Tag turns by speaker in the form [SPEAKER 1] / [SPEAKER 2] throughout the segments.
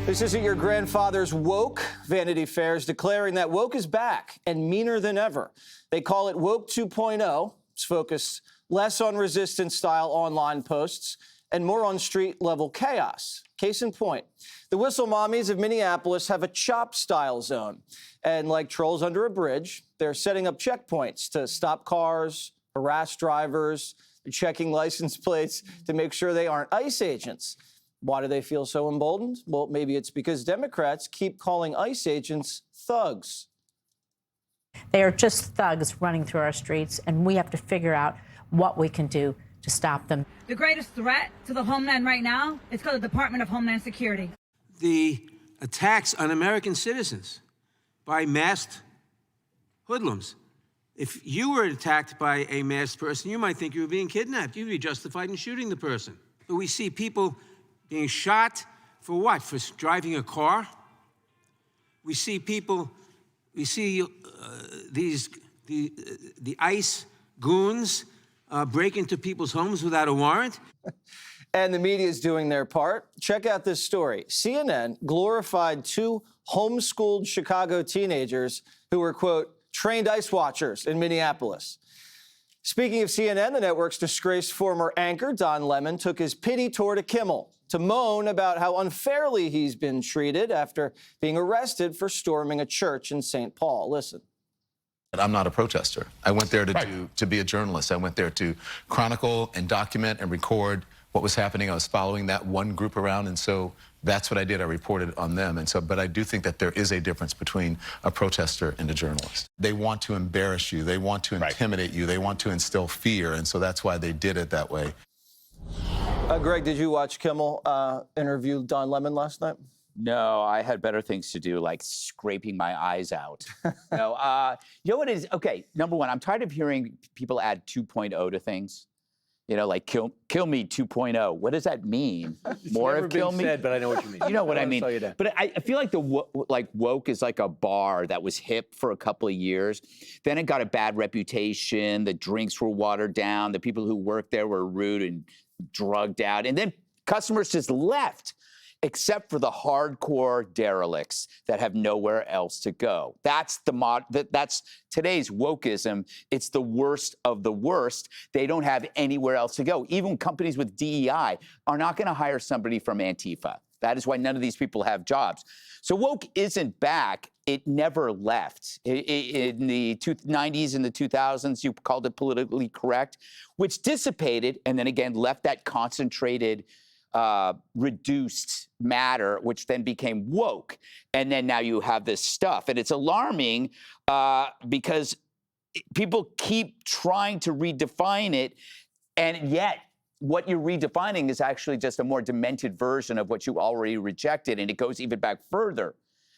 [SPEAKER 1] This isn't your grandfather's woke. Vanity Fair is declaring that woke is back and meaner than ever. They call it Woke 2.0. It's focused less on resistance-style online posts and more on street-level chaos. Case in point, the Whistle Mommies of Minneapolis have a CHOP-style zone. And like trolls under a bridge, they're setting up checkpoints to stop cars, harass drivers, checking license plates to make sure they aren't ICE agents. Why do they feel so emboldened? Well, maybe it's because Democrats keep calling ICE agents thugs.
[SPEAKER 2] They are just thugs running through our streets, and we have to figure out what we can do to stop them.
[SPEAKER 3] The greatest threat to the homeland right now is called the Department of Homeland Security.
[SPEAKER 4] The attacks on American citizens by masked hoodlums. If you were attacked by a masked person, you might think you were being kidnapped. You'd be justified in shooting the person. But we see people being shot for what? For driving a car? We see people, we see the ICE goons break into people's homes without a warrant.
[SPEAKER 1] And the media is doing their part. Check out this story. CNN glorified two homeschooled Chicago teenagers who were, quote, trained ICE watchers in Minneapolis. Speaking of CNN, the network's disgraced former anchor, Don Lemon, took his pity tour to Kimmel to moan about how unfairly he's been treated after being arrested for storming a church in St. Paul. Listen.
[SPEAKER 5] I'm not a protester. I went there to be a journalist. I went there to chronicle and document and record what was happening. I was following that one group around, and so that's what I did. I reported on them. And so, but I do think that there is a difference between a protester and a journalist. They want to embarrass you. They want to intimidate you. They want to instill fear, and so that's why they did it that way.
[SPEAKER 1] Greg, did you watch Kimmel interview Don Lemon last night?
[SPEAKER 6] No, I had better things to do, like scraping my eyes out. No, you know what it is? Okay, number one, I'm tired of hearing people add 2.0 to things. You know, like kill me 2.0. What does that mean? More of kill me?
[SPEAKER 7] Said, but I know what you mean.
[SPEAKER 6] You know what I mean.
[SPEAKER 7] You
[SPEAKER 6] but I feel like woke is like a bar that was hip for a couple of years. Then it got a bad reputation. The drinks were watered down. The people who worked there were rude and drugged out. And then customers just left, except for the hardcore derelicts that have nowhere else to go. That's that's today's wokeism. It's the worst of the worst. They don't have anywhere else to go. Even companies with DEI are not going to hire somebody from Antifa. That is why none of these people have jobs. So woke isn't back. It never left. In the 90s and the 2000s, you called it politically correct, which dissipated and then again left that concentrated reduced matter, which then became woke. And then now you have this stuff. And it's alarming because people keep trying to redefine it. And yet what you're redefining is actually just a more demented version of what you already rejected. And it goes even back further.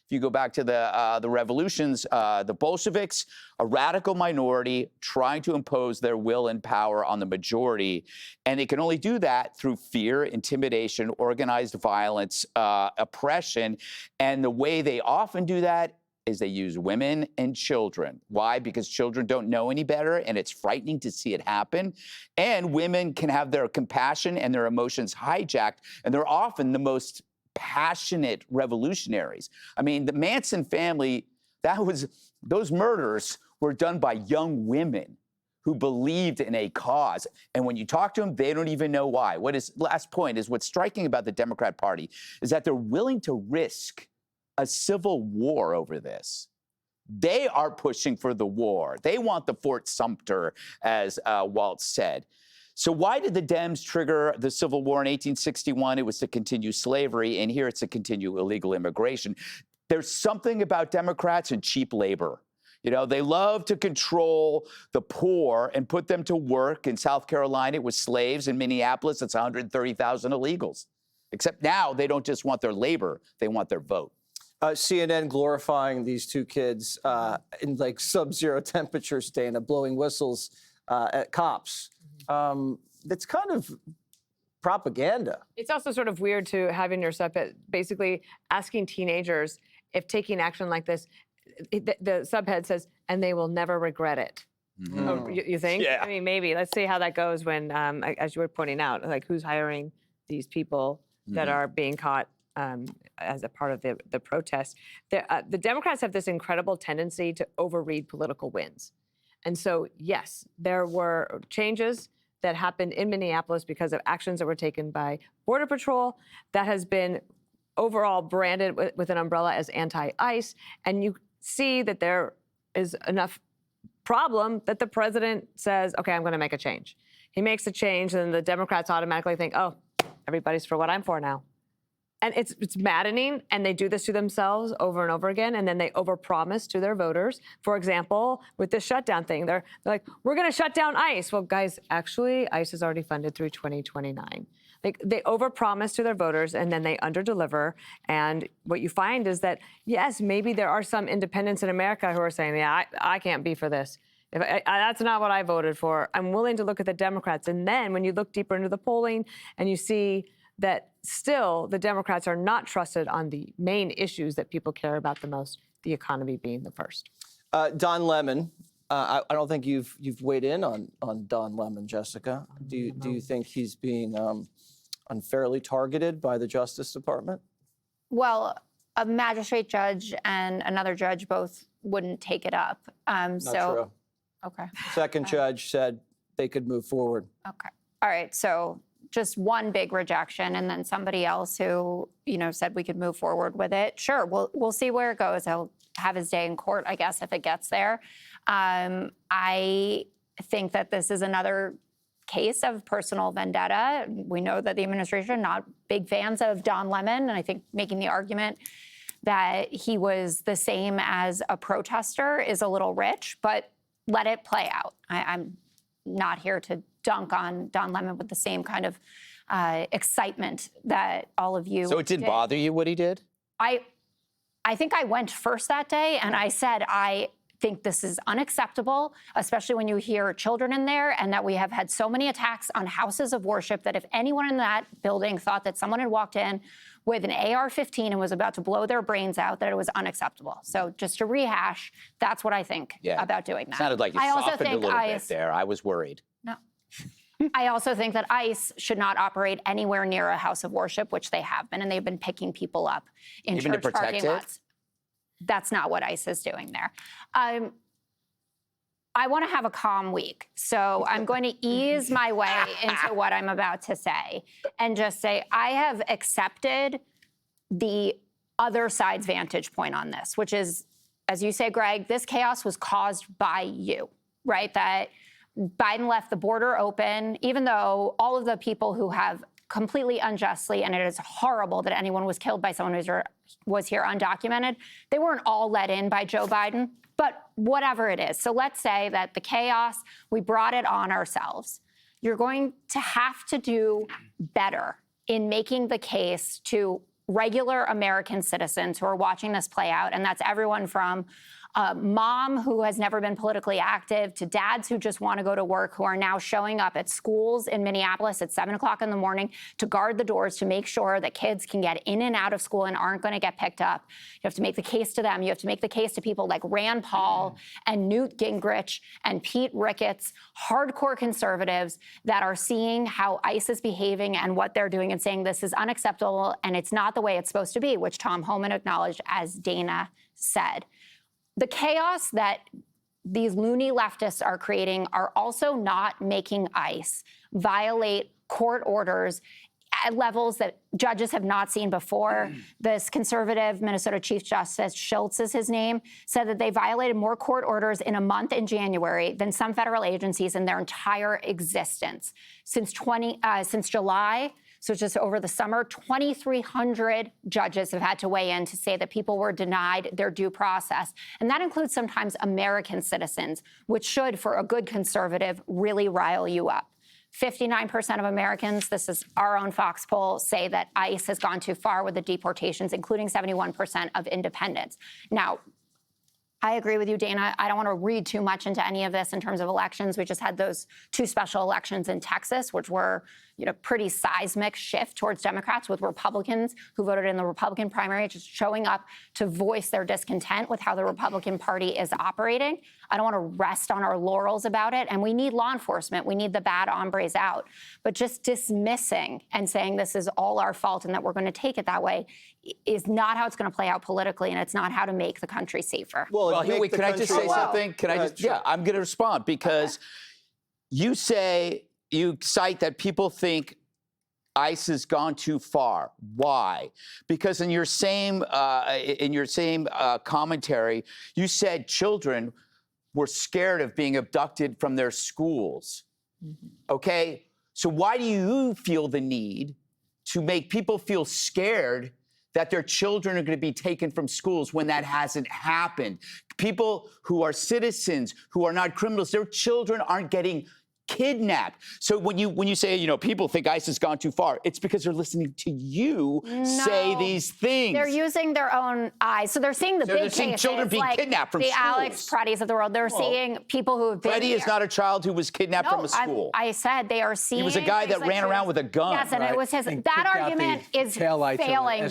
[SPEAKER 6] If you go back to the revolutions, the Bolsheviks, a radical minority trying to impose their will and power on the majority. And they can only do that through fear, intimidation, organized violence, oppression. And the way they often do that is they use women and children. Why? Because children don't know any better, and it's frightening to see it happen. And women can have their compassion and their emotions hijacked, and they're often the most passionate revolutionaries. I mean, the Manson family, those murders were done by young women who believed in a cause. And when you talk to them, they don't even know why. Last point is what's striking about the Democrat Party is that they're willing to risk a civil war over this. They are pushing for the war. They want the Fort Sumter, as Walt said. So why did the Dems trigger the Civil War in 1861? It was to continue slavery, and here it's to continue illegal immigration. There's something about Democrats and cheap labor. You know, they love to control the poor and put them to work. In South Carolina, it was slaves. In Minneapolis, it's 130,000 illegals. Except now they don't just want their labor, they want their vote.
[SPEAKER 1] CNN glorifying these two kids in like sub-zero temperatures, Dana, blowing whistles at cops. That's kind of propaganda.
[SPEAKER 8] It's also sort of weird to have in your subhead basically asking teenagers if taking action like this, the subhead says, and they will never regret it. Mm-hmm. Oh, you think?
[SPEAKER 6] Yeah.
[SPEAKER 8] I mean, maybe. Let's see how that goes when, as you were pointing out, like who's hiring these people that are being caught as a part of the protest. The Democrats have this incredible tendency to overread political wins. And so, yes, there were changes that happened in Minneapolis because of actions that were taken by Border Patrol that has been overall branded with an umbrella as anti-ICE. And you see that there is enough problem that the president says, okay, I'm going to make a change. He makes a change, and the Democrats automatically think, oh, everybody's for what I'm for now. And it's maddening, and they do this to themselves over and over again, and then they overpromise to their voters. For example, with this shutdown thing, they're like, we're going to shut down ICE. Well, guys, actually, ICE is already funded through 2029. Like, they overpromise to their voters, and then they underdeliver. And what you find is that, yes, maybe there are some independents in America who are saying, yeah, I can't be for this. That's not what I voted for. I'm willing to look at the Democrats. And then when you look deeper into the polling and you see that still the Democrats are not trusted on the main issues that people care about the most, the economy being the first.
[SPEAKER 1] Don Lemon, I don't think you've weighed in on Don Lemon, Jessica. Do you think he's being unfairly targeted by the Justice Department?
[SPEAKER 7] Well, a magistrate judge and another judge both wouldn't take it up.
[SPEAKER 1] Not true.
[SPEAKER 7] Okay.
[SPEAKER 1] Second judge said they could move forward.
[SPEAKER 7] Okay. All right. So just one big rejection, and then somebody else who, said we could move forward with it. Sure, we'll see where it goes. He'll have his day in court, I guess, if it gets there. I think that this is another case of personal vendetta. We know that the administration not big fans of Don Lemon, and I think making the argument that he was the same as a protester is a little rich, but let it play out. I'm not here to dunk on Don Lemon with the same kind of excitement that all of you
[SPEAKER 6] So it didn't bother you what he did?
[SPEAKER 7] I think I went first that day, and I said, I think this is unacceptable, especially when you hear children in there, and that we have had so many attacks on houses of worship that if anyone in that building thought that someone had walked in with an AR-15 and was about to blow their brains out, that it was unacceptable. So just to rehash, that's what I think about doing that.
[SPEAKER 6] Sounded like you softened a little bit there. I was worried.
[SPEAKER 7] No. I also think that ICE should not operate anywhere near a house of worship, which they have been, and they've been picking people up in
[SPEAKER 6] Even to
[SPEAKER 7] church
[SPEAKER 6] protect
[SPEAKER 7] parking lots. That's not what ICE is doing there. I want to have a calm week, so I'm going to ease my way into what I'm about to say and just say I have accepted the other side's vantage point on this, which is, as you say, Greg, this chaos was caused by you, right? That Biden left the border open, even though all of the people who have completely unjustly, and it is horrible that anyone was killed by someone who was here undocumented, they weren't all let in by Joe Biden, but whatever it is. So let's say that the chaos, we brought it on ourselves. You're going to have to do better in making the case to regular American citizens who are watching this play out, and that's everyone from a mom who has never been politically active to dads who just want to go to work, who are now showing up at schools in Minneapolis at 7 o'clock in the morning to guard the doors to make sure that kids can get in and out of school and aren't going to get picked up. You have to make the case to them. You have to make the case to people like Rand Paul and Newt Gingrich and Pete Ricketts, hardcore conservatives that are seeing how ICE is behaving and what they're doing and saying this is unacceptable and it's not the way it's supposed to be, which Tom Homan acknowledged, as Dana said. The chaos that these loony leftists are creating are also not making ICE violate court orders at levels that judges have not seen before. This conservative Minnesota Chief Justice, Schultz is his name, said that they violated more court orders in a month in January than some federal agencies in their entire existence. Since July, so just over the summer, 2,300 judges have had to weigh in to say that people were denied their due process. And that includes sometimes American citizens, which should, for a good conservative, really rile you up. 59% of Americans, this is our own Fox poll, say that ICE has gone too far with the deportations, including 71% of independents. Now, I agree with you, Dana. I don't want to read too much into any of this in terms of elections. We just had those 2 special elections in Texas, which were, pretty seismic shift towards Democrats, with Republicans who voted in the Republican primary just showing up to voice their discontent with how the Republican Party is operating. I don't want to rest on our laurels about it. And we need law enforcement. We need the bad hombres out. But just dismissing and saying this is all our fault and that we're going to take it that way is not how it's going to play out politically, and it's not how to make the country safer.
[SPEAKER 6] Well, wait, can I just say something? Can I just, yeah, I'm going to respond because you cite that people think ICE has gone too far. Why? Because in your same commentary, you said children were scared of being abducted from their schools. Okay? So why do you feel the need to make people feel scared that their children are going to be taken from schools when that hasn't happened? People who are citizens, who are not criminals, their children aren't getting kidnapped. So when you say, people think ICE has gone too far, it's because they're listening to you say these things.
[SPEAKER 7] They're using their own eyes. So they're seeing the big cases,
[SPEAKER 6] children being kidnapped from
[SPEAKER 7] the
[SPEAKER 6] schools.
[SPEAKER 7] Alex Preddies of the world. They're seeing people who have been
[SPEAKER 6] Freddie is not a child who was kidnapped from a school.
[SPEAKER 7] I said they are seeing.
[SPEAKER 6] He was a guy that ran around with a gun.
[SPEAKER 7] Yes, and it was his. That argument is failing.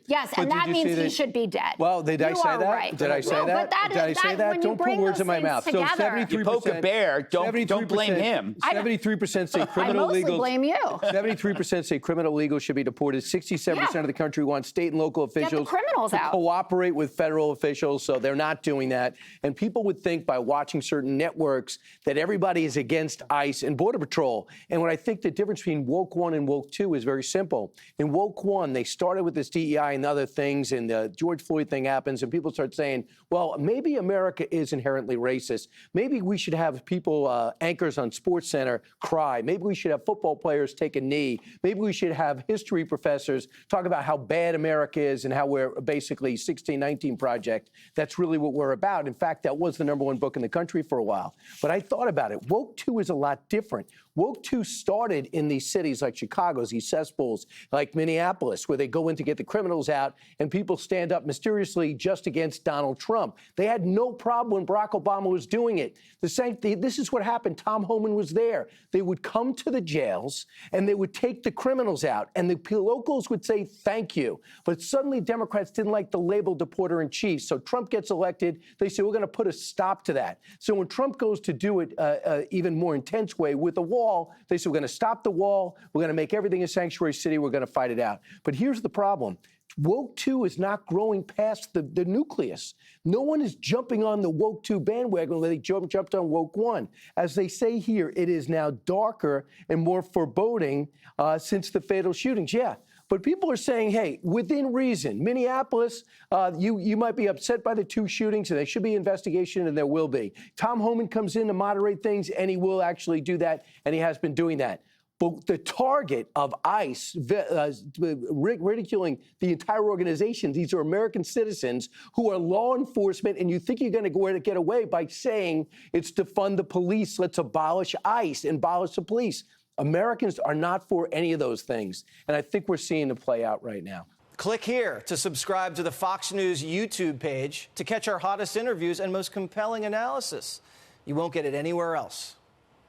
[SPEAKER 7] Yes, and that means he should be dead.
[SPEAKER 9] Well, did I say that?
[SPEAKER 7] Right.
[SPEAKER 9] Did I say that? Did I say that? Don't put words in my mouth. So 73%.
[SPEAKER 6] You poke a bear. Don't blame him.
[SPEAKER 9] 73% say criminal
[SPEAKER 7] I
[SPEAKER 9] illegals.
[SPEAKER 7] blame you.
[SPEAKER 9] 73% say criminal illegals should be deported. 67% of the country wants state and local officials
[SPEAKER 7] to
[SPEAKER 9] cooperate with federal officials, so they're not doing that. And people would think by watching certain networks that everybody is against ICE and Border Patrol. And what I think the difference between woke 1 and woke 2 is very simple. In woke 1, they started with this DEI and other things, and the George Floyd thing happens, and people start saying, well, maybe America is inherently racist. Maybe we should have people, anchors on SportsCenter, cry. Maybe we should have football players take a knee. Maybe we should have history professors talk about how bad America is and how we're basically 1619 Project. That's really what we're about. In fact, that was the #1 book in the country for a while. But I thought about it. Woke 2 is a lot different. Woke 2 started in these cities like Chicago, these cesspools, like Minneapolis, where they go in to get the criminals out, and people stand up mysteriously just against Donald Trump. They had no problem when Barack Obama was doing it. This is what happened. Tom Homan was there. They would come to the jails, and they would take the criminals out, and the locals would say, thank you. But suddenly Democrats didn't like the label deporter-in-chief, so Trump gets elected. They say, we're going to put a stop to that. So when Trump goes to do it even more intense way with the wall, they say, we're going to stop the wall. We're going to make everything a sanctuary city. We're going to fight it out. But here's the problem. Woke 2 is not growing past the nucleus. No one is jumping on the Woke 2 bandwagon where they jumped on Woke 1. As they say here, it is now darker and more foreboding since the fatal shootings. Yeah. But people are saying, hey, within reason, Minneapolis, you might be upset by the 2 shootings, and there should be investigation, and there will be. Tom Homan comes in to moderate things, and he will actually do that, and he has been doing that. But the target of ICE ridiculing the entire organization, these are American citizens who are law enforcement, and you think you're going to get away by saying it's to fund the police. Let's abolish ICE and abolish the police. Americans are not for any of those things, and I think we're seeing it play out right now.
[SPEAKER 1] Click here to subscribe to the Fox News YouTube page to catch our hottest interviews and most compelling analysis. You won't get it anywhere else.